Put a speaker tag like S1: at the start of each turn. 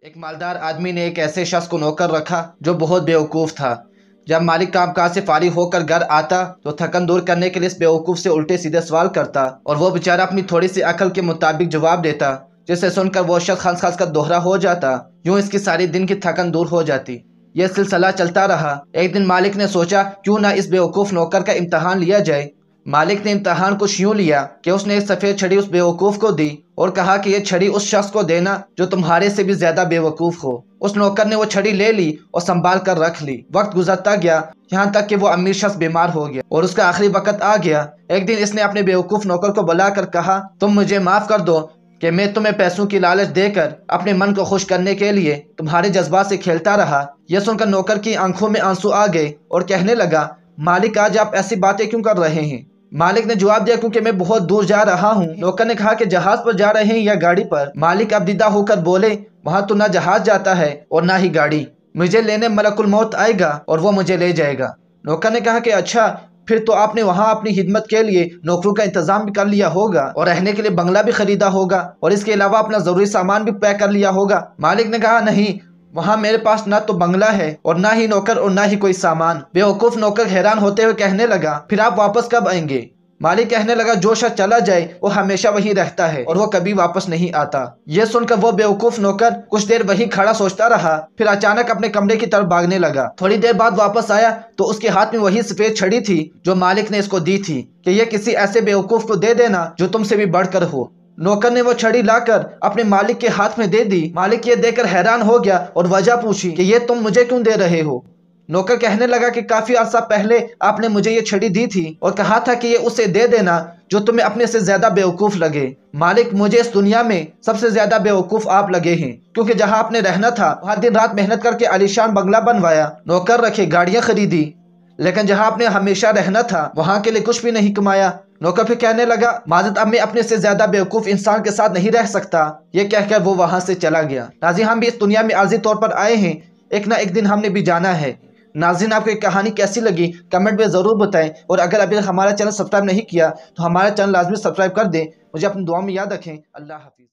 S1: एक मालदार आदमी ने एक ऐसे शख्स को नौकर रखा जो बहुत बेवकूफ़ था। जब मालिक कामकाज से फारिग होकर घर आता तो थकन दूर करने के लिए इस बेवकूफ़ से उल्टे सीधे सवाल करता और वो बेचारा अपनी थोड़ी सी अकल के मुताबिक जवाब देता, जिसे सुनकर वो शख्स हंस हंस कर दोहरा हो जाता। यूं इसकी सारी दिन की थकन दूर हो जाती। यह सिलसिला चलता रहा। एक दिन मालिक ने सोचा क्यों ना इस बेवकूफ़ नौकर का इम्तहान लिया जाए। मालिक ने इम्तहान कुछ यूं लिया कि उसने एक सफ़ेद छड़ी उस बेवकूफ़ को दी और कहा कि यह छड़ी उस शख्स को देना जो तुम्हारे से भी ज्यादा बेवकूफ़ हो। उस नौकर ने वो छड़ी ले ली और संभाल कर रख ली। वक्त गुजरता गया, यहाँ तक कि वो अमीर शख्स बीमार हो गया और उसका आखिरी वक्त आ गया। एक दिन इसने अपने बेवकूफ़ नौकर को बुलाकर कहा, तुम मुझे माफ़ कर दो कि मैं तुम्हें पैसों की लालच देकर अपने मन को खुश करने के लिए तुम्हारे जज्बात से खेलता रहा। यह सुनकर नौकर की आंखों में आंसू आ गए और कहने लगा, मालिक आज आप ऐसी बातें क्यों कर रहे हैं। मालिक ने जवाब दिया, क्योंकि मैं बहुत दूर जा रहा हूँ। नौकर ने कहा कि जहाज पर जा रहे हैं या गाड़ी पर। मालिक अब दिदा होकर बोले, वहाँ तो ना जहाज जाता है और ना ही गाड़ी। मुझे लेने मलकुल मौत आएगा और वो मुझे ले जाएगा। नौकर ने कहा कि अच्छा, फिर तो आपने वहाँ अपनी खिदमत के लिए नौकरों का इंतजाम भी कर लिया होगा और रहने के लिए बंगला भी खरीदा होगा और इसके अलावा अपना जरूरी सामान भी पैक कर लिया होगा। मालिक ने कहा, नहीं, वहाँ मेरे पास ना तो बंगला है और ना ही नौकर और ना ही कोई सामान। बेवकूफ नौकर हैरान होते हुए कहने लगा, फिर आप वापस कब आएंगे। मालिक कहने लगा, जो शख्स चला जाए वो हमेशा वहीं रहता है और वो कभी वापस नहीं आता। ये सुनकर वो बेवकूफ नौकर कुछ देर वहीं खड़ा सोचता रहा, फिर अचानक अपने कमरे की तरफ भागने लगा। थोड़ी देर बाद वापस आया तो उसके हाथ में वही सफेद छड़ी थी जो मालिक ने इसको दी थी कि ये किसी ऐसे बेवकूफ को दे देना जो तुमसे भी बढ़कर हो। नौकर ने वो छड़ी लाकर अपने मालिक के हाथ में दे दी। मालिक ये देखकर हैरान हो गया और वजह पूछी कि ये तुम मुझे क्यों दे रहे हो। नौकर कहने लगा कि काफी अरसा पहले आपने मुझे ये छड़ी दी थी और कहा था कि ये उसे दे देना जो तुम्हें अपने से ज्यादा बेवकूफ लगे। मालिक, मुझे इस दुनिया में सबसे ज्यादा बेवकूफ आप लगे हैं, क्योंकि जहां आपने रहना था वहां दिन रात मेहनत करके आलीशान बंगला बनवाया, नौकर रखे, गाड़ियां खरीदी, लेकिन जहां आपने हमेशा रहना था वहां के लिए कुछ भी नहीं कमाया। नौकर फिर कहने लगा, माजद, अब मैं अपने से ज्यादा बेवकूफ इंसान के साथ नहीं रह सकता। ये कहकर वो वहां से चला गया। नाज़रीन, हम भी इस दुनिया में आर्जी तौर पर आए हैं, एक ना एक दिन हमने भी जाना है। नाज़रीन, आपको एक कहानी कैसी लगी कमेंट में ज़रूर बताएं और अगर अभी तक हमारा चैनल सब्सक्राइब नहीं किया तो हमारा चैनल लाजमी सब्सक्राइब कर दें। मुझे अपनी दुआ में याद रखें। अल्लाह हाफिज़।